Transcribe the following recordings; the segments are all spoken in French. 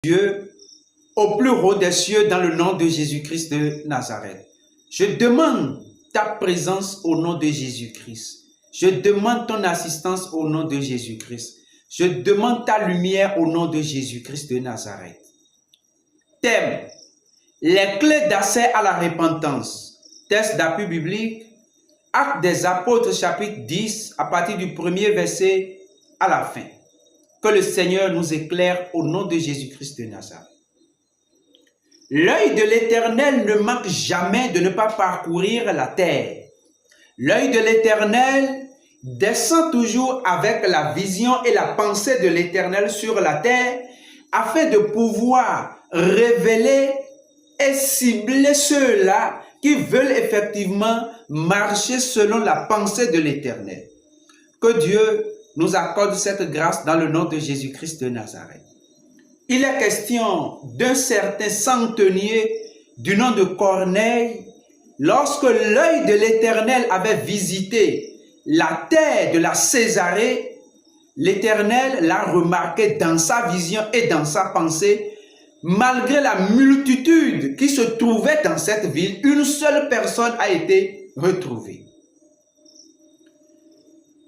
Dieu au plus haut des cieux dans le nom de Jésus-Christ de Nazareth. Je demande ta présence au nom de Jésus-Christ. Je demande ton assistance au nom de Jésus-Christ. Je demande ta lumière au nom de Jésus-Christ de Nazareth. Thème: les clés d'accès à la repentance. Texte d'appui biblique, Actes des Apôtres chapitre 10 à partir du premier verset à la fin. Que le Seigneur nous éclaire au nom de Jésus-Christ de Nazareth. L'œil de l'Éternel ne manque jamais de ne pas parcourir la terre. L'œil de l'Éternel descend toujours avec la vision et la pensée de l'Éternel sur la terre afin de pouvoir révéler et cibler ceux-là qui veulent effectivement marcher selon la pensée de l'Éternel. Que Dieu nous accorde cette grâce dans le nom de Jésus-Christ de Nazareth. Il est question d'un certain centenier du nom de Corneille. Lorsque l'œil de l'Éternel avait visité la terre de la Césarée, l'Éternel l'a remarqué dans sa vision et dans sa pensée. Malgré la multitude qui se trouvait dans cette ville, une seule personne a été retrouvée.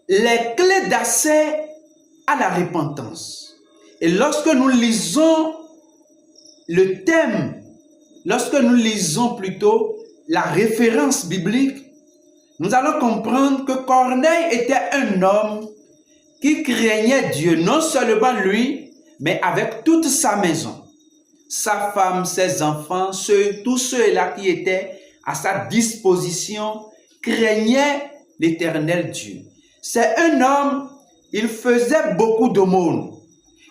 Les clés d'accès à la repentance. Et lorsque nous lisons le thème, lorsque nous lisons plutôt la référence biblique, nous allons comprendre que Corneille était un homme qui craignait Dieu, non seulement lui, mais avec toute sa maison. Sa femme, ses enfants, tous ceux-là qui étaient à sa disposition craignaient l'Éternel Dieu. C'est un homme, il faisait beaucoup d'aumônes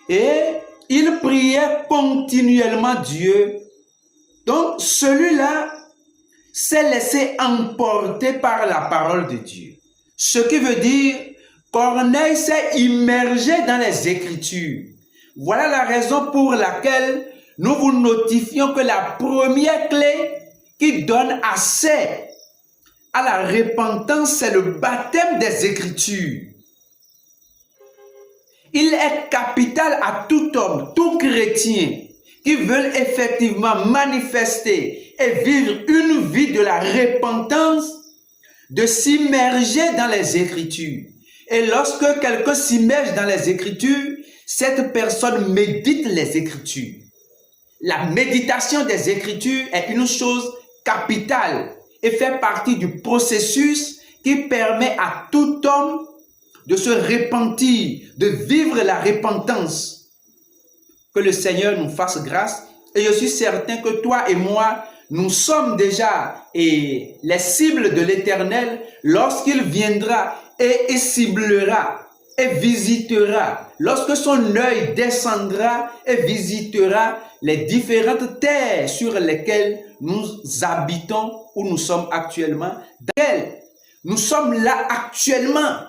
et il priait continuellement Dieu. Donc celui-là s'est laissé emporter par la parole de Dieu. Ce qui veut dire, Corneille s'est immergé dans les Écritures. Voilà la raison pour laquelle nous vous notifions que la première clé qui donne accès à la repentance, c'est le baptême des Écritures. Il est capital à tout homme, tout chrétien qui veut effectivement manifester et vivre une vie de la repentance, de s'immerger dans les Écritures. Et lorsque quelqu'un s'immerge dans les Écritures, cette personne médite les Écritures. La méditation des Écritures est une chose capitale et fait partie du processus qui permet à tout homme de se repentir, de vivre la repentance. Que le Seigneur nous fasse grâce. Et je suis certain que toi et moi, nous sommes déjà les cibles de l'Éternel lorsqu'il viendra et ciblera et visitera. Lorsque son œil descendra et visitera les différentes terres sur lesquelles nous habitons, où nous sommes actuellement. Nous sommes là actuellement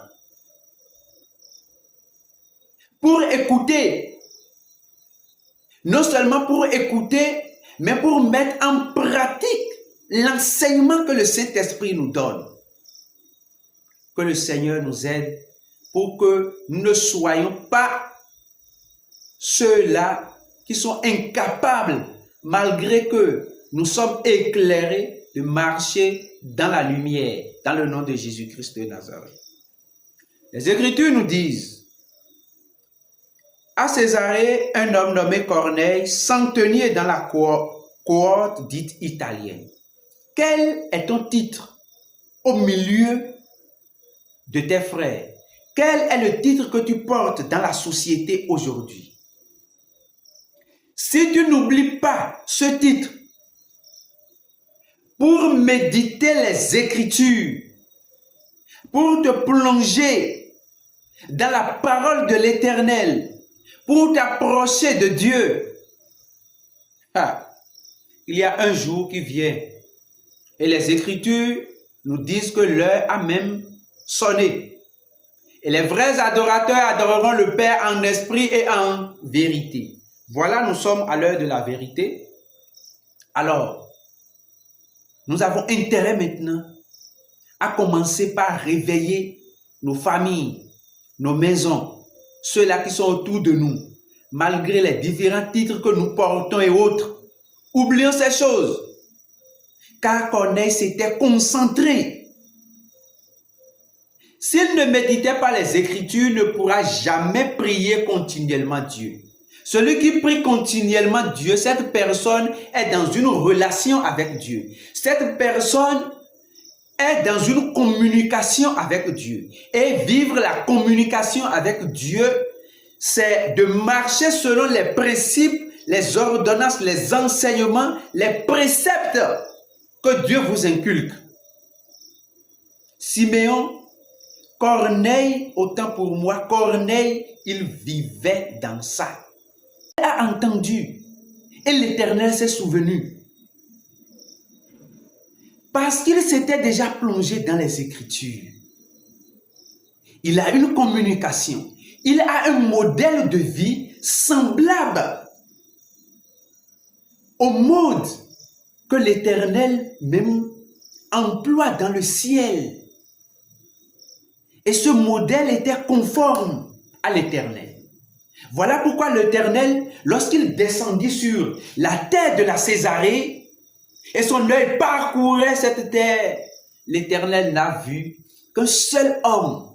pour écouter. Non seulement pour écouter, mais pour mettre en pratique l'enseignement que le Saint-Esprit nous donne. Que le Seigneur nous aide pour que nous ne soyons pas ceux-là qui sont incapables, malgré que nous sommes éclairés, de marcher dans la lumière, dans le nom de Jésus-Christ de Nazareth. Les Écritures nous disent: à Césarée, un homme nommé Corneille, centenier dans la cohorte dite italienne. Quel est ton titre au milieu de tes frères? Quel est le titre que tu portes dans la société aujourd'hui? Si tu n'oublies pas ce titre pour méditer les Écritures, pour te plonger dans la parole de l'Éternel, pour t'approcher de Dieu, il y a un jour qui vient et les Écritures nous disent que l'heure a même sonné. Et les vrais adorateurs adoreront le Père en esprit et en vérité. Voilà, nous sommes à l'heure de la vérité. Alors, nous avons intérêt maintenant à commencer par réveiller nos familles, nos maisons, ceux-là qui sont autour de nous. malgré les différents titres que nous portons et autres. Oublions ces choses. Car Corneille s'était concentré. S'il ne méditait pas les Écritures, ne pourra jamais prier continuellement Dieu. Celui qui prie continuellement Dieu, cette personne est dans une relation avec Dieu. Cette personne est dans une communication avec Dieu. Et vivre la communication avec Dieu, c'est de marcher selon les principes, les ordonnances, les enseignements, les préceptes que Dieu vous inculque. Siméon, Corneille, autant pour moi, Corneille, il vivait dans ça. Il a entendu et l'Éternel s'est souvenu. Parce qu'il s'était déjà plongé dans les Écritures. Il a une communication. Il a un modèle de vie semblable au mode que l'Éternel même emploie dans le ciel. Et ce modèle était conforme à l'Éternel. Voilà pourquoi l'Éternel, lorsqu'il descendit sur la terre de la Césarée, et son œil parcourait cette terre, l'Éternel n'a vu qu'un seul homme.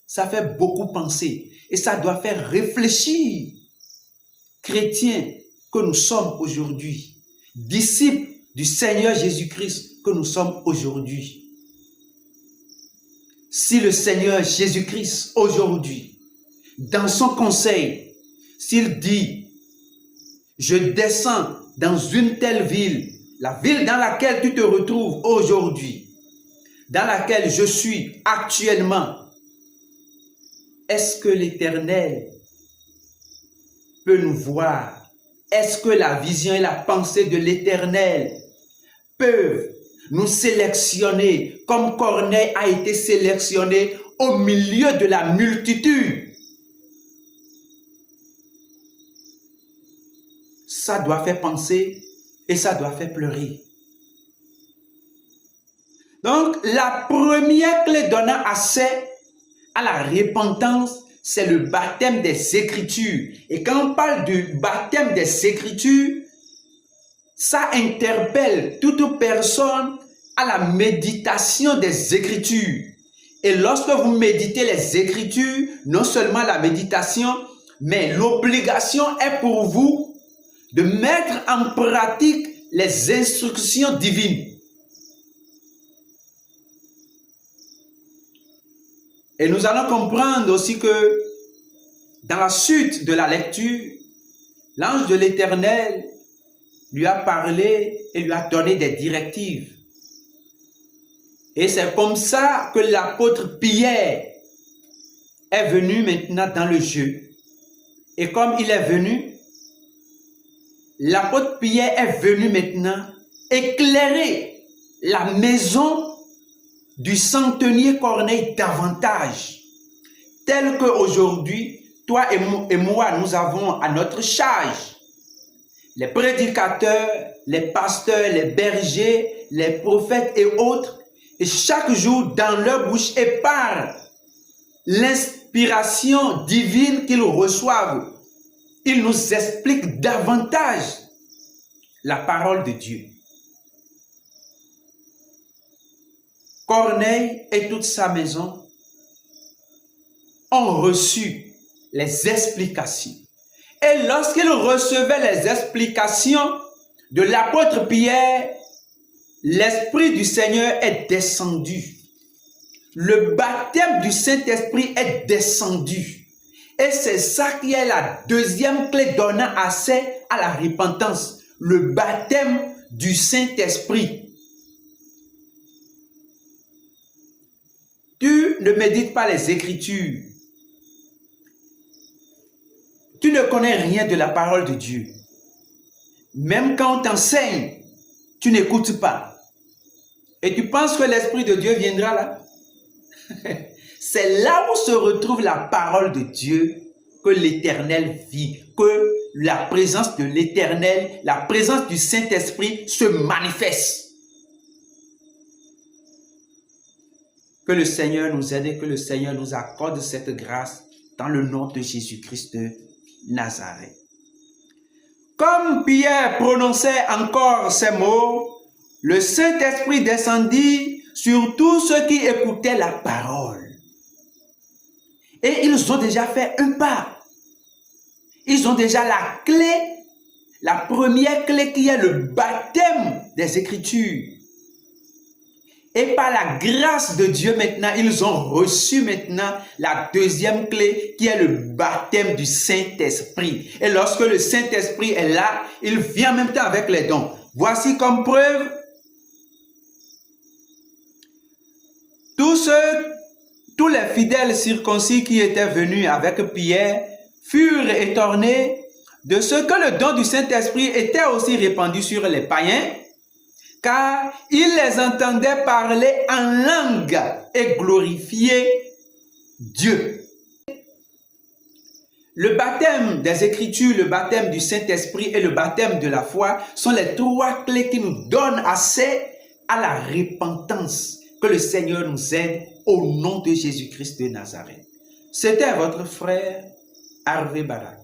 Ça fait beaucoup penser et ça doit faire réfléchir, chrétiens que nous sommes aujourd'hui, disciples du Seigneur Jésus-Christ que nous sommes aujourd'hui. Si le Seigneur Jésus-Christ aujourd'hui, dans son conseil, s'il dit, je descends dans une telle ville, la ville dans laquelle tu te retrouves aujourd'hui, dans laquelle je suis actuellement, est-ce que l'Éternel peut nous voir? Est-ce que la vision et la pensée de l'Éternel peuvent nous sélectionner comme Corneille a été sélectionné au milieu de la multitude? Ça doit faire penser et ça doit faire pleurer. Donc, la première clé donnant accès à la repentance, c'est le baptême des Écritures. Et quand on parle du baptême des Écritures, ça interpelle toute personne à la méditation des Écritures. Et lorsque vous méditez les Écritures, non seulement la méditation, mais l'obligation est pour vous de mettre en pratique les instructions divines. Et nous allons comprendre aussi que dans la suite de la lecture, l'ange de l'Éternel lui a parlé et lui a donné des directives. Et c'est comme ça que l'apôtre Pierre est venu maintenant dans le jeu. Et comme il est venu, l'apôtre Pierre est venu maintenant éclairer la maison du centenier Corneille davantage, tel qu'aujourd'hui, toi et moi, nous avons à notre charge les prédicateurs, les pasteurs, les bergers, les prophètes et autres, et chaque jour, dans leur bouche et par l'inspiration divine qu'ils reçoivent, ils nous expliquent davantage la parole de Dieu. Corneille et toute sa maison ont reçu les explications. Et lorsqu'ils recevaient les explications de l'apôtre Pierre, l'Esprit du Seigneur est descendu. Le baptême du Saint-Esprit est descendu. Et c'est ça qui est la deuxième clé donnant accès à la repentance. Le baptême du Saint-Esprit. Tu ne médites pas les Écritures. Tu ne connais rien de la parole de Dieu. Même quand on t'enseigne, tu n'écoutes pas. Et tu penses que l'Esprit de Dieu viendra là? C'est là où se retrouve la parole de Dieu que l'Éternel vit, que la présence de l'Éternel, la présence du Saint-Esprit se manifeste. Que le Seigneur nous aide et que le Seigneur nous accorde cette grâce dans le nom de Jésus-Christ. Nazareth. Comme Pierre prononçait encore ces mots, le Saint-Esprit descendit sur tous ceux qui écoutaient la parole. Et ils ont déjà fait un pas. Ils ont déjà la clé, la première clé qui est le baptême des Écritures. Et par la grâce de Dieu maintenant, ils ont reçu maintenant la deuxième clé qui est le baptême du Saint-Esprit. Et lorsque le Saint-Esprit est là, il vient en même temps avec les dons. Voici comme preuve, tous les fidèles circoncis qui étaient venus avec Pierre furent étonnés de ce que le don du Saint-Esprit était aussi répandu sur les païens, car ils les entendaient parler en langue et glorifier Dieu. Le baptême des Écritures, le baptême du Saint-Esprit et le baptême de la foi sont les trois clés qui nous donnent accès à la repentance. Que le Seigneur nous aide au nom de Jésus-Christ de Nazareth. C'était votre frère Harvey Barak.